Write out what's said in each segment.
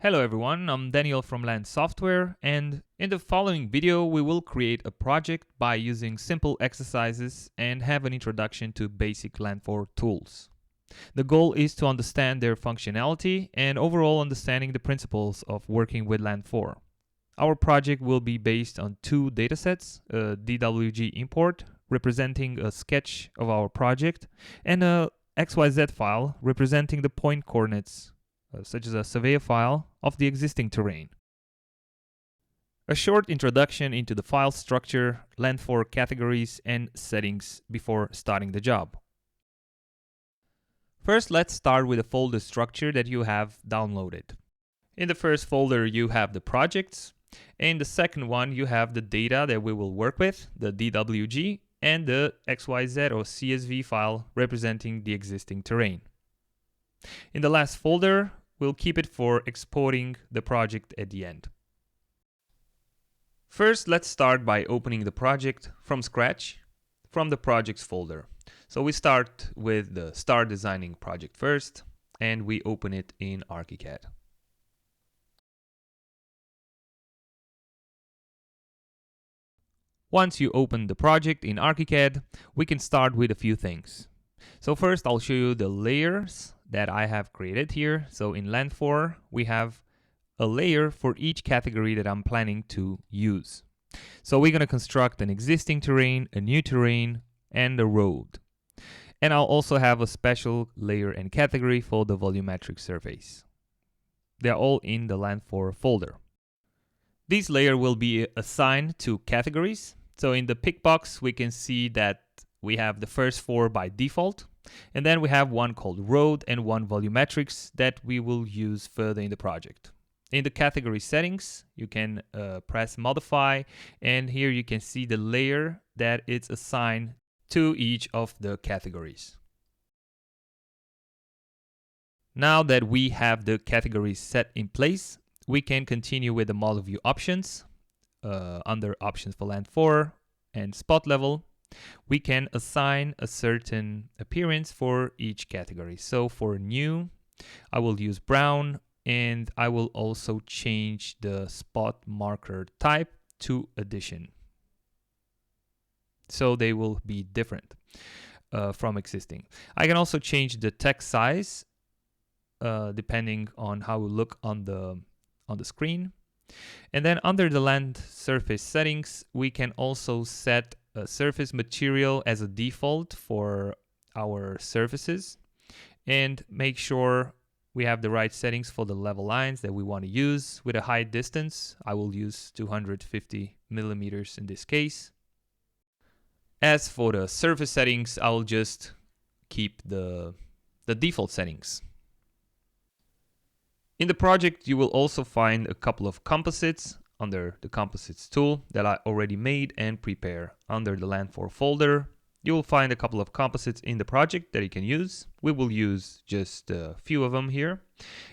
Hello everyone, I'm Daniel from Land Software, and in the following video we will create a project by using simple exercises and have an introduction to basic Land4 tools. The goal is to understand their functionality and overall understanding the principles of working with Land4. Our project will be based on two datasets, a DWG import representing a sketch of our project and a XYZ file representing the point coordinates, such as a surveyor file of the existing terrain. A short introduction into the file structure, Land4 categories and settings before starting the job. First, let's start with the folder structure that you have downloaded. In the first folder, you have the projects. In the second one, you have the data that we will work with, the DWG, and the XYZ or CSV file representing the existing terrain. In the last folder, we'll keep it for exporting the project at the end. First, let's start by opening the project from scratch from the projects folder. So we start with the Start Designing project first, and we open it in ArchiCAD. Once you open the project in ArchiCAD, we can start with a few things. So first, I'll show you the layers that I have created here. So in Land4, we have a layer for each category that I'm planning to use. So we're going to construct an existing terrain, a new terrain, and a road. And I'll also have a special layer and category for the volumetric surveys. They're all in the Land4 folder. These layers will be assigned to categories. So in the pick box, we can see that we have the first four by default. And then we have one called road and one volumetrics that we will use further in the project. In the category settings, you can press modify, and here you can see the layer that it's assigned to each of the categories. Now that we have the categories set in place, we can continue with the model view options. Under options for Land4 and spot level, we can assign a certain appearance for each category. So for new, I will use brown, and I will also change the spot marker type to addition. So they will be different from existing. I can also change the text size depending on how we look on the screen. And then under the land surface settings, we can also set a surface material as a default for our surfaces and make sure we have the right settings for the level lines that we want to use. With a height distance, I will use 250 millimeters in this case. As for the surface settings, I will just keep the default settings. In the project, you will also find a couple of composites under the composites tool that I already made and prepare. Under the Land4 folder, you will find a couple of composites in the project that you can use. We will use just a few of them here,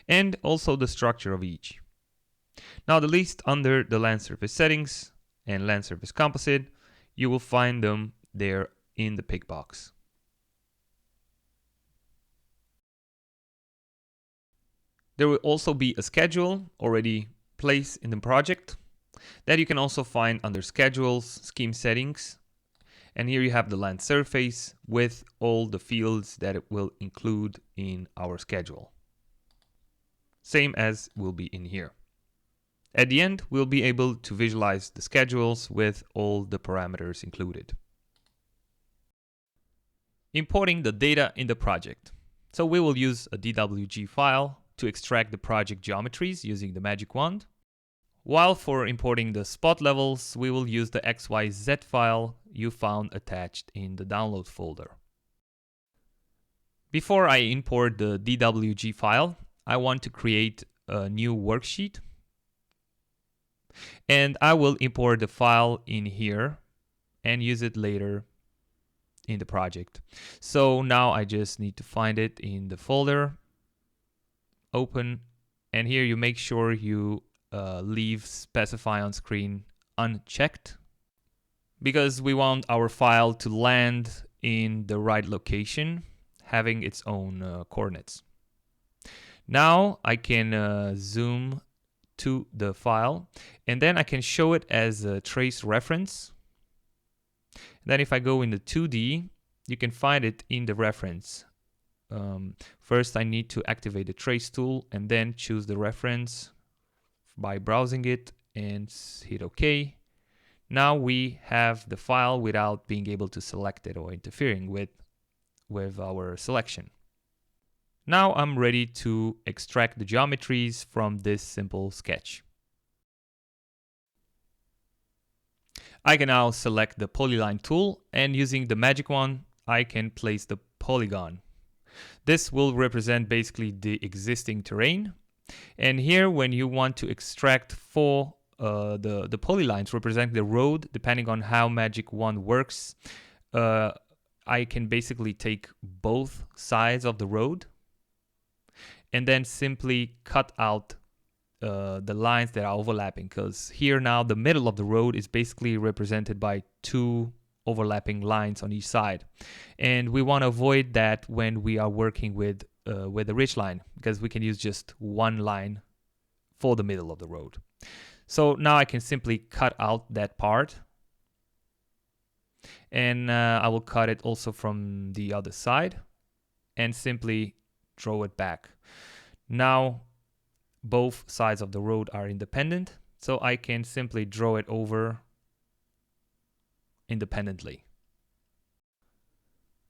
and also the structure of each. Now the list under the land surface settings and land surface composite, you will find them there in the pick box. There will also be a schedule already placed in the project that you can also find under schedules, scheme settings. And here you have the land surface with all the fields that it will include in our schedule. Same as will be in here. At the end, we'll be able to visualize the schedules with all the parameters included. Importing the data in the project. So we will use a DWG file to extract the project geometries using the magic wand. While for importing the spot levels, we will use the XYZ file you found attached in the download folder. Before I import the DWG file, I want to create a new worksheet. And I will import the file in here and use it later in the project. So now I just need to find it in the folder, open, and here you make sure you leave specify on screen unchecked, because we want our file to land in the right location, having its own coordinates. Now I can zoom to the file, and then I can show it as a trace reference. Then if I go in the 2D, you can find it in the reference. First, I need to activate the trace tool and then choose the reference by browsing it and hit OK. Now we have the file without being able to select it or interfering with our selection. Now I'm ready to extract the geometries from this simple sketch. I can now select the polyline tool, and using the magic wand, I can place the polygon. This will represent basically the existing terrain. And here, when you want to extract for the polylines representing the road, depending on how magic wand works, I can basically take both sides of the road and then simply cut out the lines that are overlapping, because here now the middle of the road is basically represented by two overlapping lines on each side, and we want to avoid that when we are working with the ridge line, because we can use just one line for the middle of the road. So now I can simply cut out that part, and I will cut it also from the other side and simply draw it back. Now both sides of the road are independent, so I can simply draw it over independently.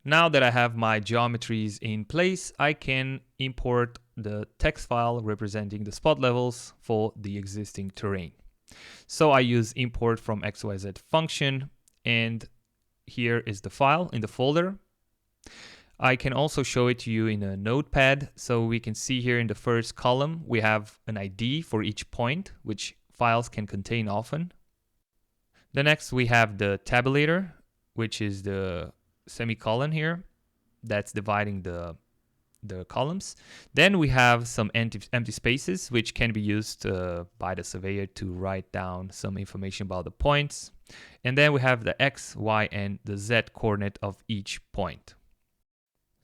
Now that I have my geometries in place, I can import the text file representing the spot levels for the existing terrain. So I use import from XYZ function, and here is the file in the folder. I can also show it to you in a notepad. So we can see here in the first column, we have an ID for each point, which files can contain often. The next, we have the tabulator, which is the semicolon here that's dividing the columns. Then we have some empty spaces, which can be used by the surveyor to write down some information about the points. And then we have the X, Y, and the Z coordinate of each point.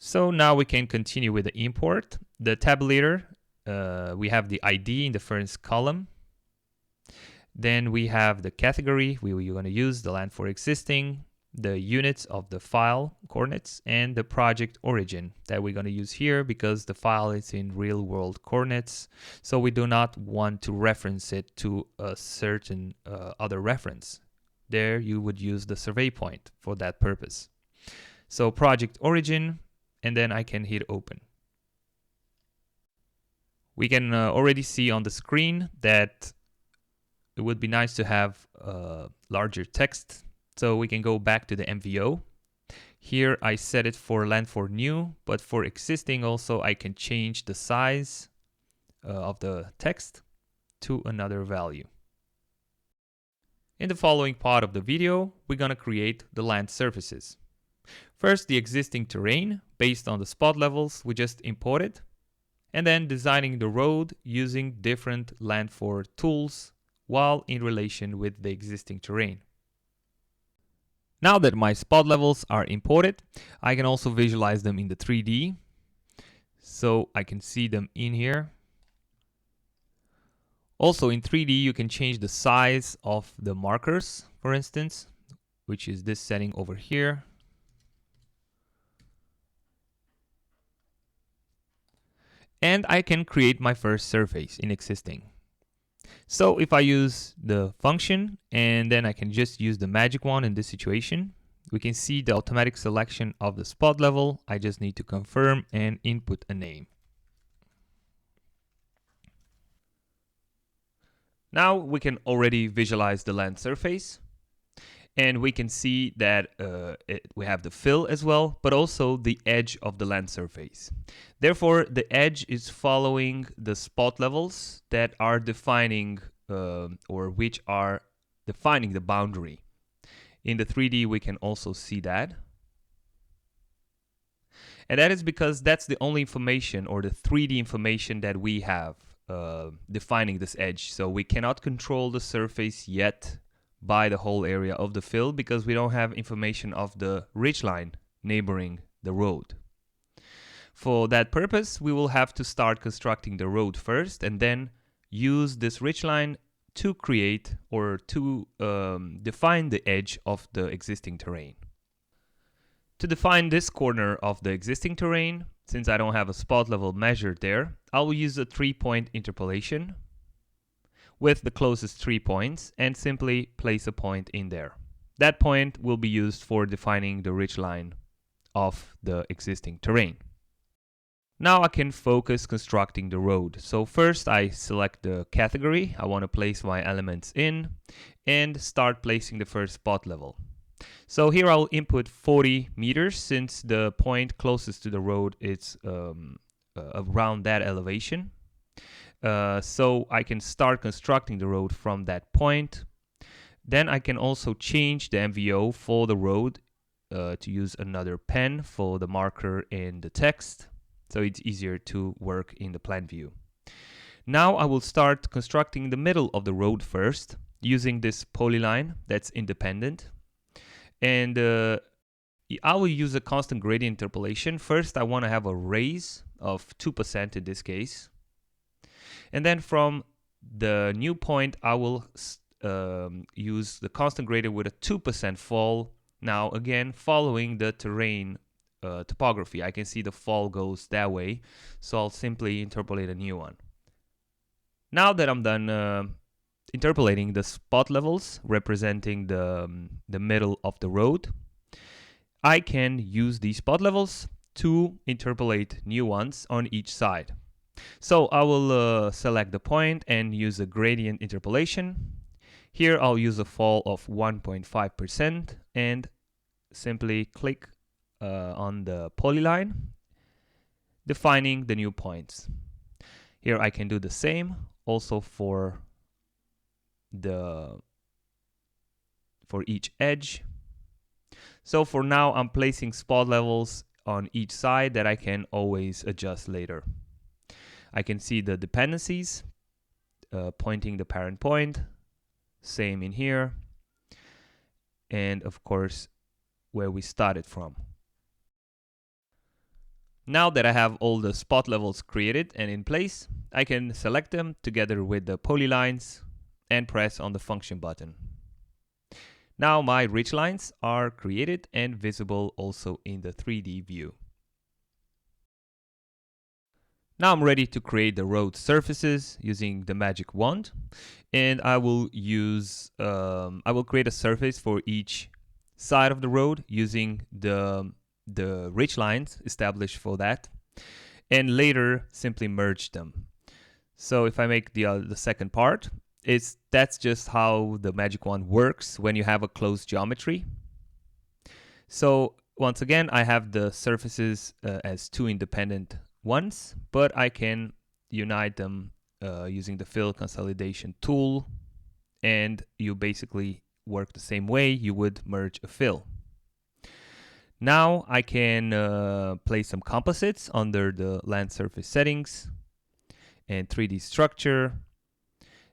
So now we can continue with the import. The tabulator, we have the ID in the first column. Then we have the category we're going to use, the land for existing, the units of the file coordinates, and the project origin that we're going to use here because the file is in real world coordinates. So we do not want to reference it to a certain other reference. There you would use the survey point for that purpose. So project origin, and then I can hit open. We can already see on the screen that it would be nice to have larger text. So we can go back to the MVO. Here I set it for land for new, but for existing also I can change the size of the text to another value. In the following part of the video, we're going to create the land surfaces. First, the existing terrain based on the spot levels we just imported, and then designing the road using different land for tools while in relation with the existing terrain. Now that my spot levels are imported, I can also visualize them in the 3D. So I can see them in here. Also in 3D, you can change the size of the markers, for instance, which is this setting over here. And I can create my first surface in existing. So if I use the function and then I can just use the magic wand in this situation, we can see the automatic selection of the spot level. I just need to confirm and input a name. Now we can already visualize the land surface. And we can see that we have the fill as well, but also the edge of the land surface. Therefore, the edge is following the spot levels that are defining or which are defining the boundary. In the 3D, we can also see that. And that is because that's the only information or the 3D information that we have defining this edge. So we cannot control the surface yet by the whole area of the fill because we don't have information of the ridgeline neighboring the road. For that purpose, we will have to start constructing the road first and then use this ridgeline to create or to define the edge of the existing terrain. To define this corner of the existing terrain, since I don't have a spot level measured there, I will use a 3-point interpolation with the closest 3 points and simply place a point in there. That point will be used for defining the ridgeline of the existing terrain. Now I can focus constructing the road. So first I select the category I want to place my elements in and start placing the first spot level. So here I'll input 40 meters since the point closest to the road is around that elevation. So I can start constructing the road from that point. Then I can also change the MVO for the road to use another pen for the marker and the text, so it's easier to work in the plan view. Now I will start constructing the middle of the road first using this polyline that's independent. And I will use a constant gradient interpolation. First, I want to have a raise of 2% in this case. And then from the new point, I will use the constant gradient with a 2% fall. Now, again, following the terrain topography, I can see the fall goes that way. So I'll simply interpolate a new one. Now that I'm done interpolating the spot levels representing the middle of the road, I can use these spot levels to interpolate new ones on each side. So I will select the point and use a gradient interpolation. Here I'll use a fall of 1.5% and simply click on the polyline, defining the new points. Here I can do the same also for each edge. So for now I'm placing spot levels on each side that I can always adjust later. I can see the dependencies pointing the parent point, same in here, and of course where we started from. Now that I have all the spot levels created and in place, I can select them together with the polylines and press on the function button. Now my ridgelines are created and visible also in the 3D view. Now I'm ready to create the road surfaces using the magic wand, and I will create a surface for each side of the road using the ridgelines established for that, and later simply merge them. So if I make the second part, that's just how the magic wand works when you have a closed geometry. So once again, I have the surfaces as two independent ones, but I can unite them using the fill consolidation tool, and you basically work the same way you would merge a fill. Now I can place some composites under the land surface settings and 3D structure.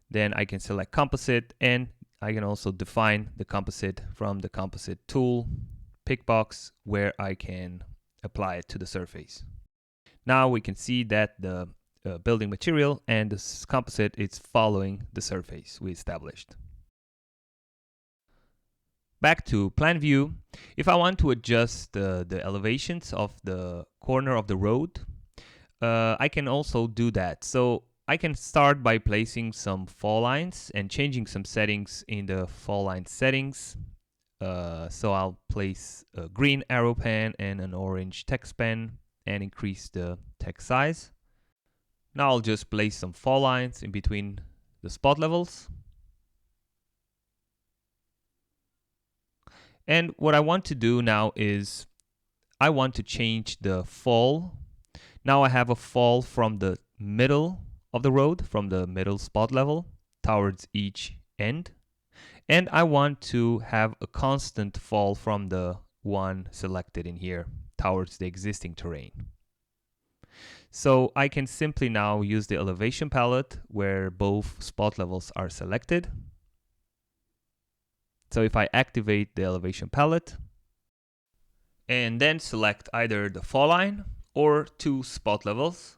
Then I can select composite, and I can also define the composite from the composite tool pick box where I can apply it to the surface. Now we can see that the building material and the composite is following the surface we established. Back to plan view, if I want to adjust the elevations of the corner of the road, I can also do that. So I can start by placing some fall lines and changing some settings in the fall line settings. So I'll place a green arrow pen and an orange text pen and increase the text size. Now I'll just place some fall lines in between the spot levels. And what I want to do now is I want to change the fall. Now I have a fall from the middle of the road, from the middle spot level towards each end. And I want to have a constant fall from the one selected in here towards the existing terrain. So I can simply now use the elevation palette where both spot levels are selected. So if I activate the elevation palette and then select either the fall line or 2 spot levels.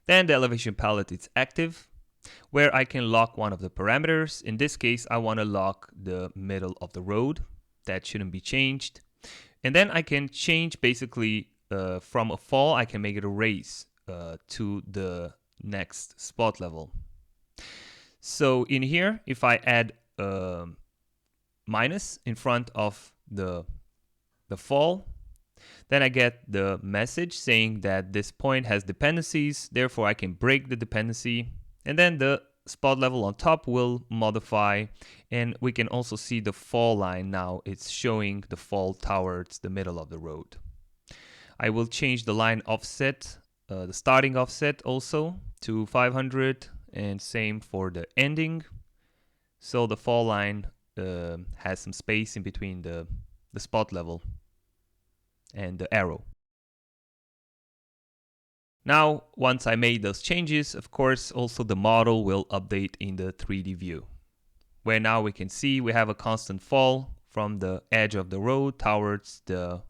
Then the elevation palette is active, where I can lock one of the parameters. In this case, I want to lock the middle of the road. That shouldn't be changed. And then I can change basically from a fall, I can make it a raise to the next spot level. So in here, if I add minus in front of the fall, then I get the message saying that this point has dependencies, therefore I can break the dependency, and then the spot level on top will modify, and we can also see the fall line now. It's showing the fall towards the middle of the road. I will change the line offset, the starting offset also to 500, and same for the ending. So the fall line has some space in between the spot level and the arrow. Now, once I made those changes, of course, also the model will update in the 3D view, where now we can see we have a constant fall from the edge of the road towards the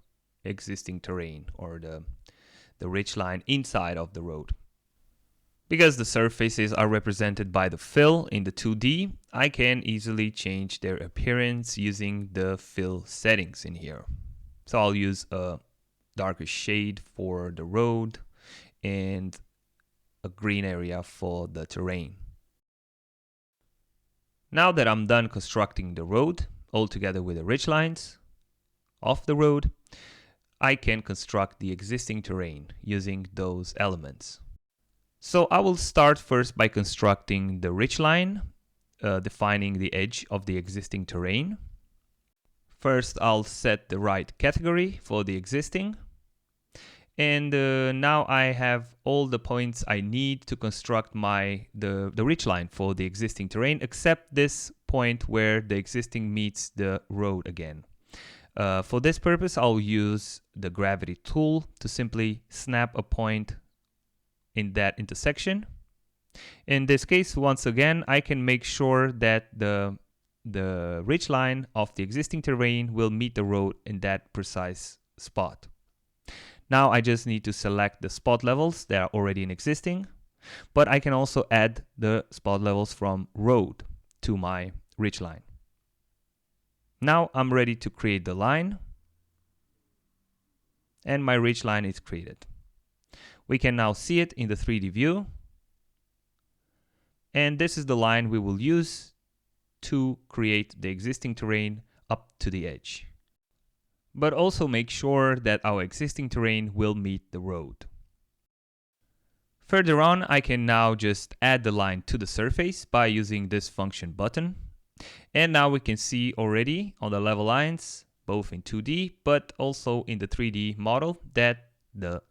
existing terrain, or the ridge line inside of the road. Because the surfaces are represented by the fill in the 2D, I can easily change their appearance using the fill settings in here. So I'll use a darker shade for the road and a green area for the terrain. Now that I'm done constructing the road, all together with the ridge lines of the road, I can construct the existing terrain using those elements. So I will start first by constructing the ridge line, defining the edge of the existing terrain. First, I'll set the right category for the existing. And now I have all the points I need to construct the ridge line for the existing terrain, except this point where the existing meets the road again. For this purpose, I'll use the gravity tool to simply snap a point in that intersection. In this case, once again, I can make sure that the ridge line of the existing terrain will meet the road in that precise spot. Now I just need to select the spot levels that are already in existing, but I can also add the spot levels from road to my ridge line. Now I'm ready to create the line, and my ridge line is created. We can now see it in the 3D view, and this is the line we will use to create the existing terrain up to the edge. But also make sure that our existing terrain will meet the road. Further on, I can now just add the line to the surface by using this function button. And now we can see already on the level lines, both in 2D, but also in the 3D model, that the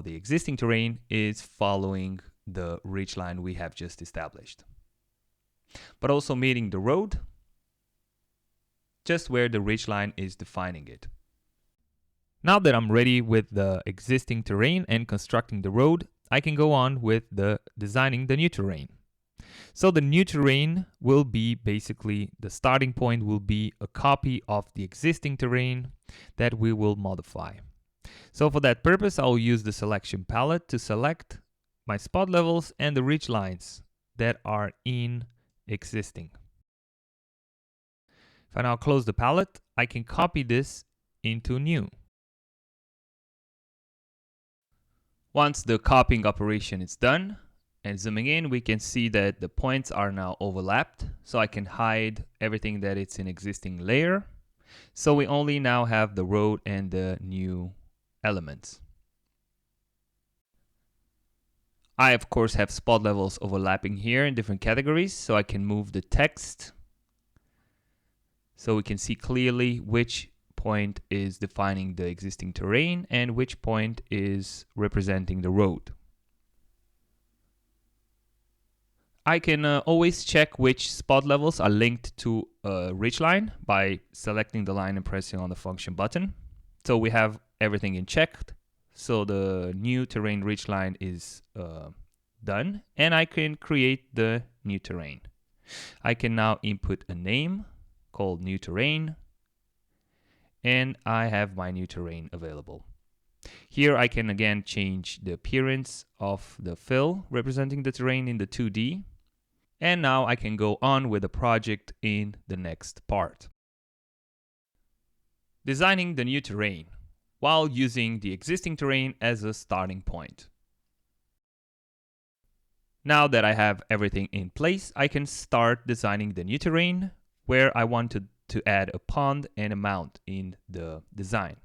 existing terrain is following the ridge line we have just established. But also meeting the road, just where the ridge line is defining it. Now that I'm ready with the existing terrain and constructing the road, I can go on with designing the new terrain. So the new terrain will be basically, the starting point will be a copy of the existing terrain that we will modify. So for that purpose, I'll use the selection palette to select my spot levels and the ridge lines that are in existing. If I now close the palette, I can copy this into new. Once the copying operation is done, and zooming in, we can see that the points are now overlapped. So I can hide everything that it's in existing layer. So we only now have the road and the new elements. I, of course, have spot levels overlapping here in different categories, so I can move the text so we can see clearly which point is defining the existing terrain and which point is representing the road. I can always check which spot levels are linked to a ridge line by selecting the line and pressing on the function button. So we have everything in checked. So the new terrain ridge line is done, and I can create the new terrain. I can now input a name called new terrain, and I have my new terrain available. Here I can again change the appearance of the fill representing the terrain in the 2D. And now I can go on with the project in the next part. Designing the new terrain while using the existing terrain as a starting point. Now that I have everything in place, I can start designing the new terrain where I wanted to add a pond and a mount in the design.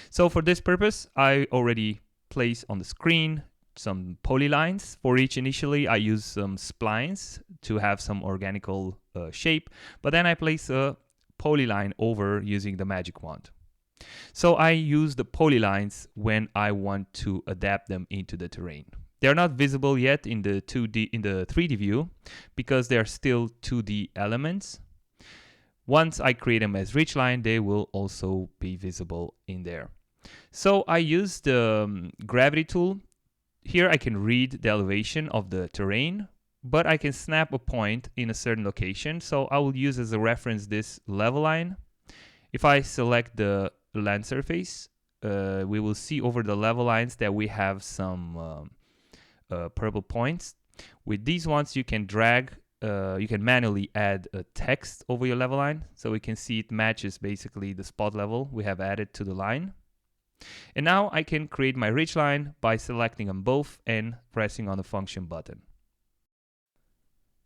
So for this purpose, I already placed on the screen some polylines for each. Initially, I use some splines to have some organical shape, but then I place a polyline over using the magic wand. So I use the polylines when I want to adapt them into the terrain. They're not visible yet in the 3D view because they're still 2D elements. Once I create them as ridgeline, they will also be visible in there. So I use the gravity tool. Here I can read the elevation of the terrain, but I can snap a point in a certain location. So I will use as a reference this level line. If I select the land surface, we will see over the level lines that we have some purple points. With these ones, you can drag, you can manually add a text over your level line. So we can see it matches basically the spot level we have added to the line. And now I can create my ridge line by selecting them both and pressing on the function button.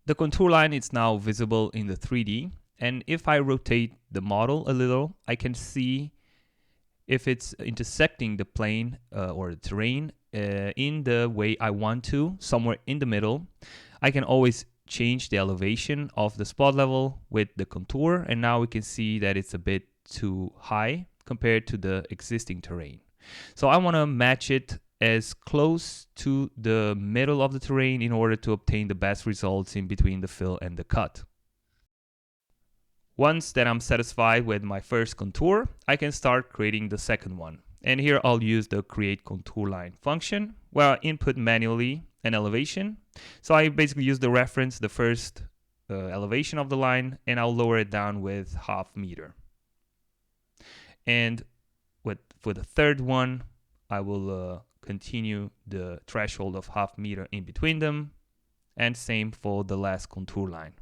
The contour line is now visible in the 3D. And if I rotate the model a little, I can see if it's intersecting the plane or the terrain in the way I want to, somewhere in the middle. I can always change the elevation of the spot level with the contour, and now we can see that it's a bit too high compared to the existing terrain. So I want to match it as close to the middle of the terrain in order to obtain the best results in between the fill and the cut. Once that I'm satisfied with my first contour, I can start creating the second one. And here I'll use the create contour line function where I input manually an elevation. So I basically use the reference, the first elevation of the line, and I'll lower it down with 0.5 meter. And for the third one, I will continue the threshold of 0.5 meter in between them, and same for the last contour line.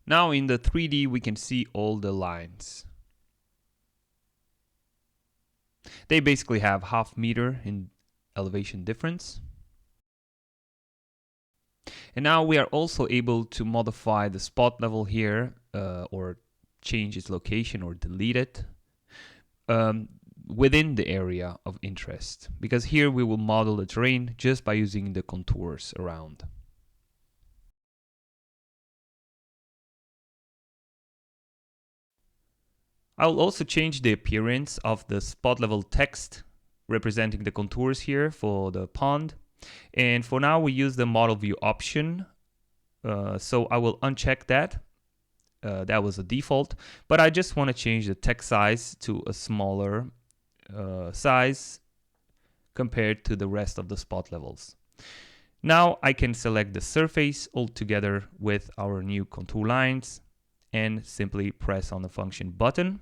Now in the 3D, we can see all the lines. They basically have 0.5 meter in elevation difference. And now we are also able to modify the spot level here or change its location or delete it within the area of interest. Because here we will model the terrain just by using the contours around. I'll also change the appearance of the spot level text representing the contours here for the pond. And for now, we use the model view option. So I will uncheck that. That was a default, but I just want to change the text size to a smaller size compared to the rest of the spot levels. Now I can select the surface altogether with our new contour lines and simply press on the function button.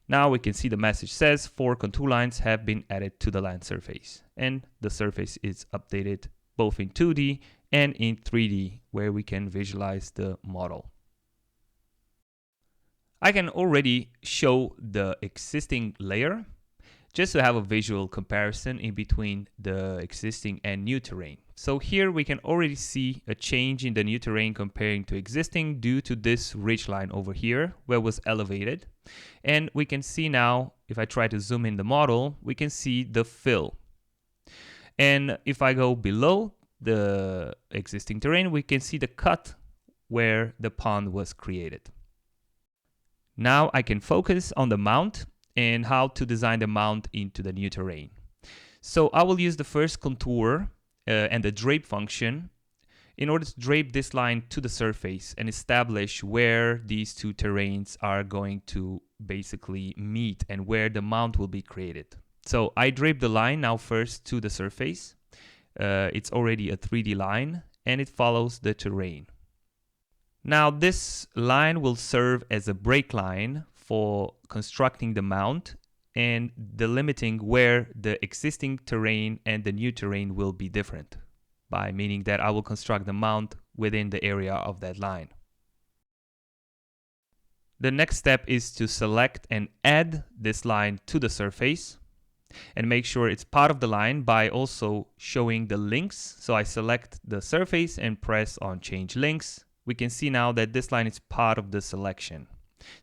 Now we can see the message says 4 contour lines have been added to the land surface, and the surface is updated both in 2D and in 3D where we can visualize the model. I can already show the existing layer just to have a visual comparison in between the existing and new terrain. So here we can already see a change in the new terrain comparing to existing due to this ridge line over here where it was elevated. And we can see now, if I try to zoom in the model, we can see the fill. And if I go below the existing terrain, we can see the cut where the pond was created. Now I can focus on the mount and how to design the mount into the new terrain. So I will use the first contour and the drape function in order to drape this line to the surface and establish where these two terrains are going to basically meet and where the mount will be created. So I drape the line now first to the surface. It's already a 3D line, and it follows the terrain. Now this line will serve as a break line for constructing the mount and delimiting where the existing terrain and the new terrain will be different, by meaning that I will construct the mount within the area of that line. The next step is to select and add this line to the surface and make sure it's part of the line by also showing the links. So I select the surface and press on change links. We can see now that this line is part of the selection.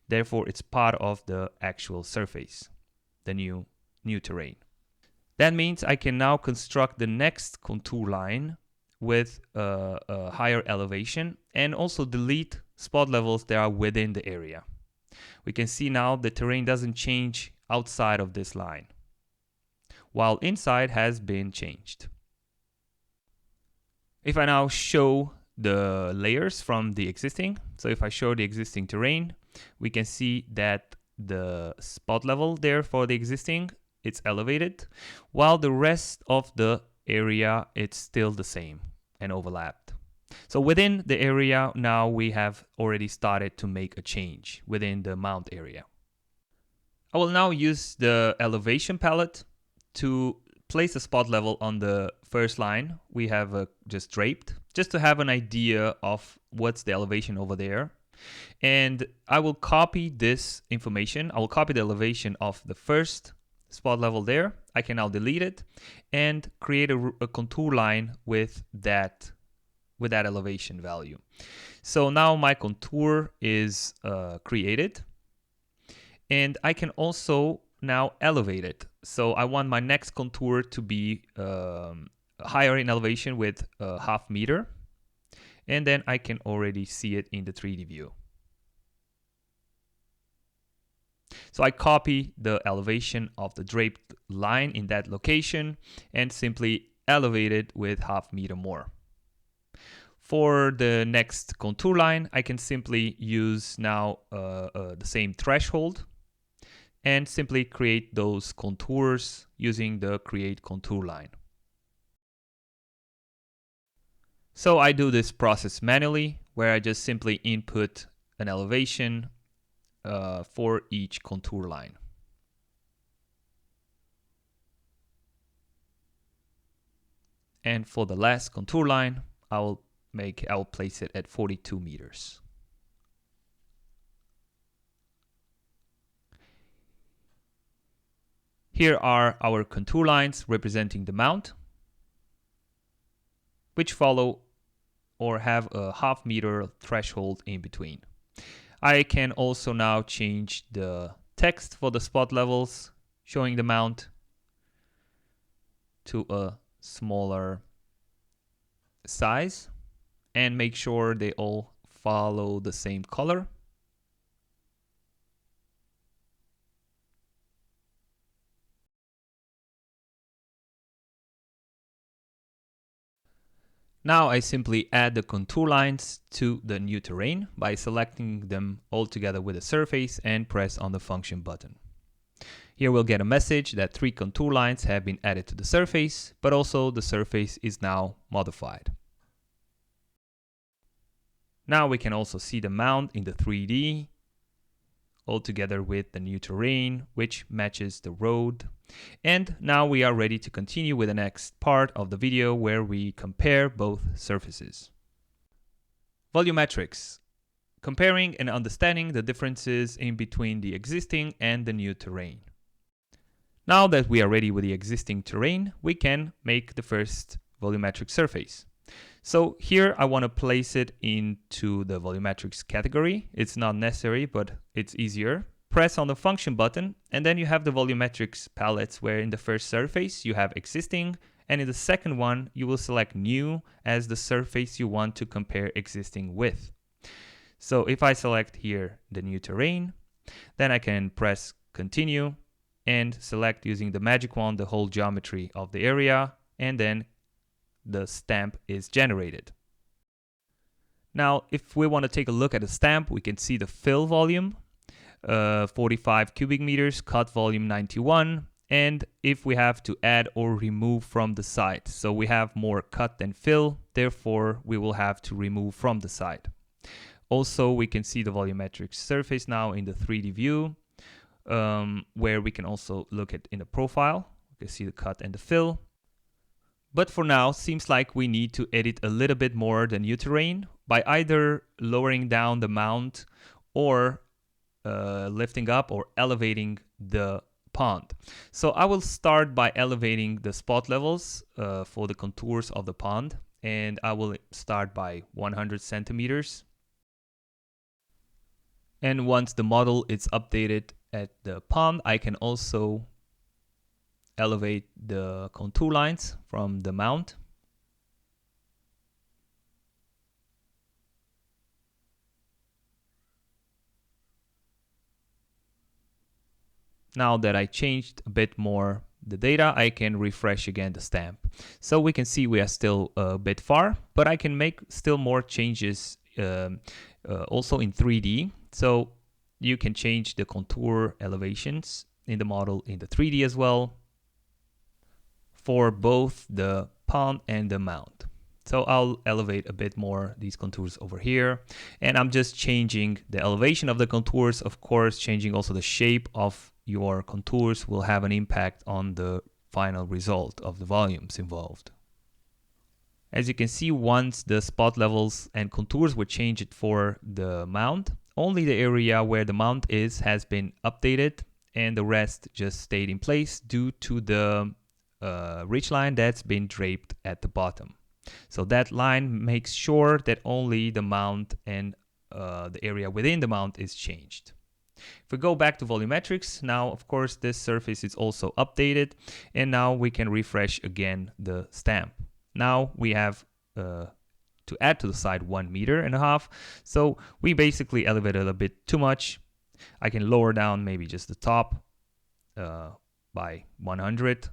Therefore, it's part of the actual surface, the new terrain. That means I can now construct the next contour line with a higher elevation and also delete spot levels that are within the area. We can see now the terrain doesn't change outside of this line, while inside has been changed. If I now show the layers from the existing, so if I show the existing terrain, we can see that the spot level there for the existing, it's elevated, while the rest of the area, it's still the same and overlapped. So within the area, now we have already started to make a change within the mount area. I will now use the elevation palette to place a spot level on the first line we have just draped, just to have an idea of what's the elevation over there. And I will copy this information. I will copy the elevation of the first spot level there. I can now delete it and create a contour line with that elevation value. So now my contour is created, and I can also now elevate it. So I want my next contour to be higher in elevation with ½ meter, and then I can already see it in the 3D view. So I copy the elevation of the draped line in that location and simply elevate it with ½ meter more. For the next contour line, I can simply use now the same threshold and simply create those contours using the create contour line. So I do this process manually, where I just simply input an elevation for each contour line. And for the last contour line, I will place it at 42 meters. Here are our contour lines representing the mount, which follow or have a ½ meter threshold in between. I can also now change the text for the spot levels, showing the mount to a smaller size, and make sure they all follow the same color. Now I simply add the contour lines to the new terrain by selecting them all together with a surface and press on the function button. Here we'll get a message that 3 contour lines have been added to the surface, but also the surface is now modified. Now we can also see the mount in the 3D, all together with the new terrain, which matches the road. And now we are ready to continue with the next part of the video, where we compare both surfaces. Volumetrics. Comparing and understanding the differences in between the existing and the new terrain. Now that we are ready with the existing terrain, we can make the first volumetric surface. So here I want to place it into the volumetrics category. It's not necessary, but it's easier. Press on the function button, and then you have the volumetrics palettes, where in the first surface you have existing, and in the second one you will select new as the surface you want to compare existing with. So if I select here the new terrain, then I can press continue and select using the magic wand the whole geometry of the area, and then the stamp is generated. Now, if we want to take a look at the stamp, we can see the fill volume, 45 cubic meters, cut volume 91, and if we have to add or remove from the site. So we have more cut than fill, therefore we will have to remove from the site. Also, we can see the volumetric surface now in the 3D view, where we can also look at in the profile. You can see the cut and the fill. But for now, seems like we need to edit a little bit more the new terrain by either lowering down the mount or lifting up or elevating the pond. So I will start by elevating the spot levels for the contours of the pond, and I will start by 100 centimeters. And once the model is updated at the pond, I can also elevate the contour lines from the mount. Now that I changed a bit more the data, I can refresh again the stamp. So we can see we are still a bit far, but I can make still more changes also in 3D. So you can change the contour elevations in the model in the 3D as well for both the pond and the mount. So I'll elevate a bit more these contours over here, and I'm just changing the elevation of the contours. Of course, changing also the shape of your contours will have an impact on the final result of the volumes involved. As you can see, once the spot levels and contours were changed for the mount, only the area where the mount is has been updated, and the rest just stayed in place due to the ridge line that's been draped at the bottom. So that line makes sure that only the mount and the area within the mount is changed. If we go back to volumetrics, now of course this surface is also updated, and now we can refresh again the stamp. Now we have to add to the side 1.5 meters. So we basically elevated a bit too much. I can lower down maybe just the top by 100.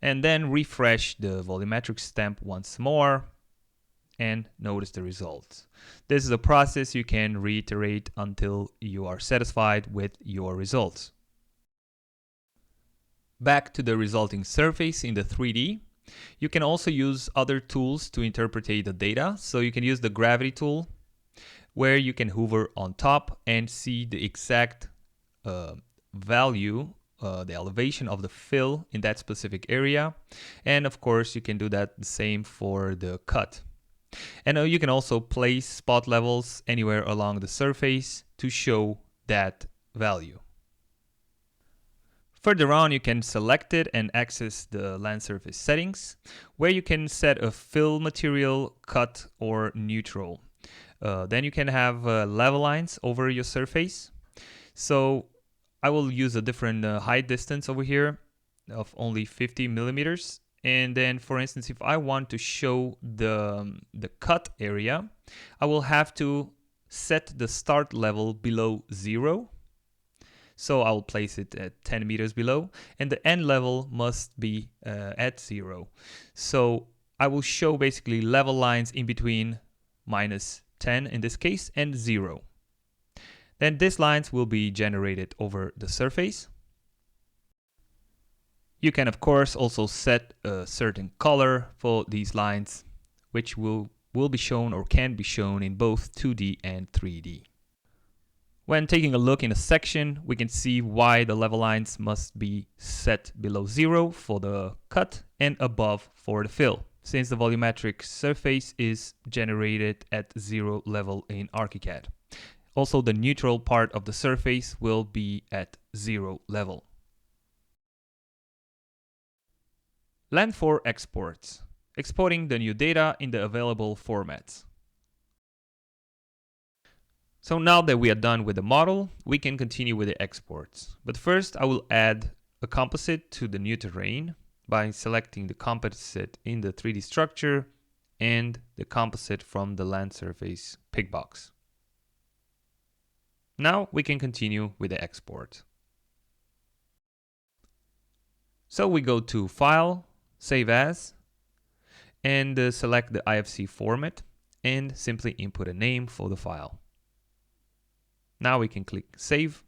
And then refresh the volumetric stamp once more and notice the results. This is a process you can reiterate until you are satisfied with your results. Back to the resulting surface in the 3D. You can also use other tools to interpret the data. So you can use the gravity tool, where you can hover on top and see the exact value, the elevation of the fill in that specific area. And of course, you can do that the same for the cut. And you can also place spot levels anywhere along the surface to show that value. Further on, you can select it and access the land surface settings, where you can set a fill material, cut, or neutral. Then you can have level lines over your surface. So I will use a different height distance over here of only 50 millimeters. And then, for instance, if I want to show the cut area, I will have to set the start level below 0. So I will place it at 10 meters below, and the end level must be at 0. So I will show basically level lines in between -10 in this case and 0. Then these lines will be generated over the surface. You can of course also set a certain color for these lines, which will be shown or can be shown in both 2D and 3D. When taking a look in a section, we can see why the level lines must be set below 0 for the cut and above for the fill, since the volumetric surface is generated at 0 level in ArchiCAD. Also, the neutral part of the surface will be at 0 level. Land4 exports, exporting the new data in the available formats. So now that we are done with the model, we can continue with the exports. But first I will add a composite to the new terrain by selecting the composite in the 3D structure and the composite from the land surface pick box. Now we can continue with the export. So we go to File, Save As, and select the IFC format and simply input a name for the file. Now we can click Save.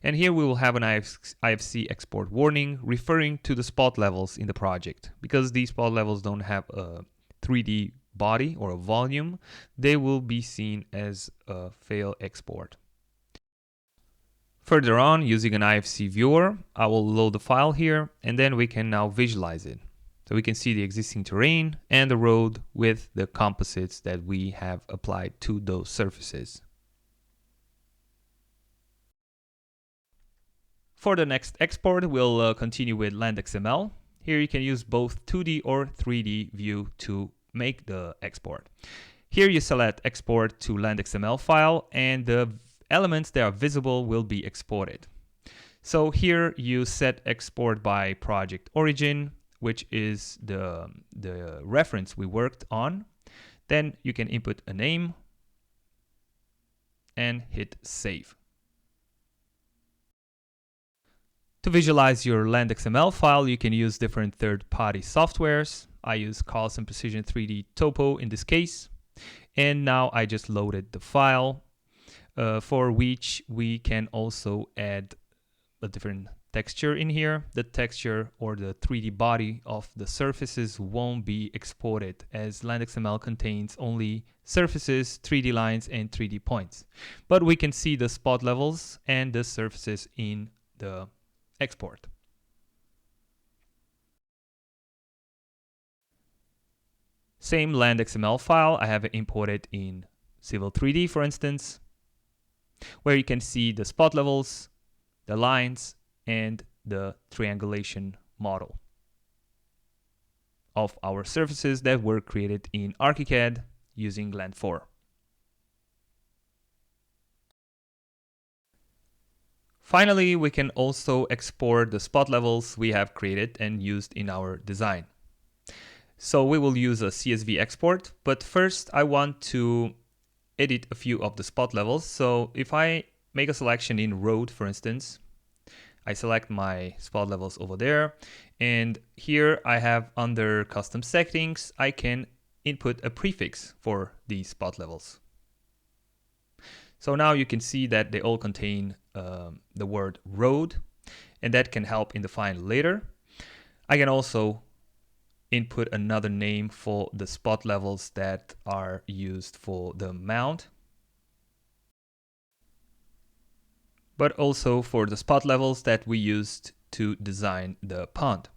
And here we will have an IFC export warning referring to the spot levels in the project. Because these spot levels don't have a 3D body or a volume, they will be seen as a fail export. Further on, using an IFC viewer, I will load the file here, and then we can now visualize it. So we can see the existing terrain and the road with the composites that we have applied to those surfaces. For the next export, we'll continue with LandXML. Here you can use both 2D or 3D view to make the export. Here you select export to LandXML file, and the elements that are visible will be exported. So here you set export by project origin, which is the reference we worked on. Then you can input a name and hit save. To visualize your LandXML file, you can use different third-party softwares. I use Carlson Precision 3D Topo in this case. And now I just loaded the file, for which we can also add a different texture in here. The texture or the 3D body of the surfaces won't be exported, as LandXML contains only surfaces, 3D lines, and 3D points. But we can see the spot levels and the surfaces in the export. Same LandXML file, I have it imported in Civil 3D, for instance, where you can see the spot levels, the lines, and the triangulation model of our surfaces that were created in ArchiCAD using Land 4. Finally, we can also export the spot levels we have created and used in our design. So we will use a CSV export, but first I want to edit a few of the spot levels. So if I make a selection in road, for instance, I select my spot levels over there, and here I have under custom settings, I can input a prefix for these spot levels. So now you can see that they all contain the word road, and that can help in the file later. I can also input another name for the spot levels that are used for the mount, but also for the spot levels that we used to design the pond.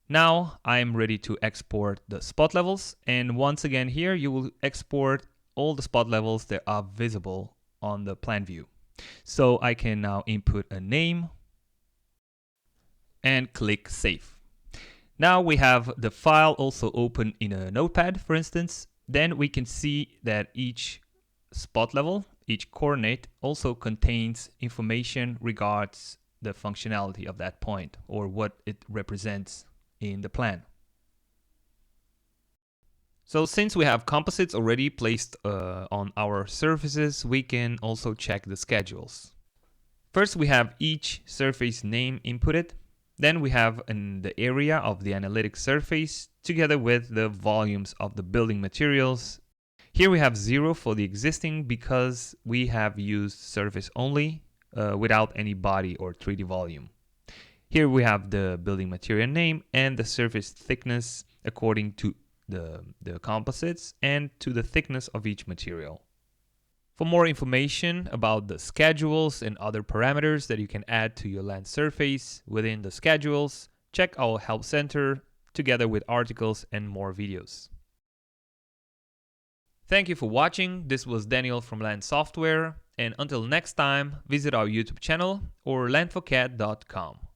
Now I'm ready to export the spot levels, and once again here you will export all the spot levels that are visible on the plan view. So I can now input a name and click save. Now we have the file also open in a notepad, for instance. Then we can see that each spot level, each coordinate also contains information regards the functionality of that point or what it represents in the plan. So since we have composites already placed on our surfaces, we can also check the schedules. First, we have each surface name inputted. Then we have the area of the analytic surface together with the volumes of the building materials. Here we have 0 for the existing because we have used surface only without any body or 3D volume. Here we have the building material name and the surface thickness according to the composites and to the thickness of each material. For more information about the schedules and other parameters that you can add to your land surface within the schedules, check our help center together with articles and more videos. Thank you for watching. This was Daniel from Land Software, and until next time, visit our YouTube channel or land4cad.com.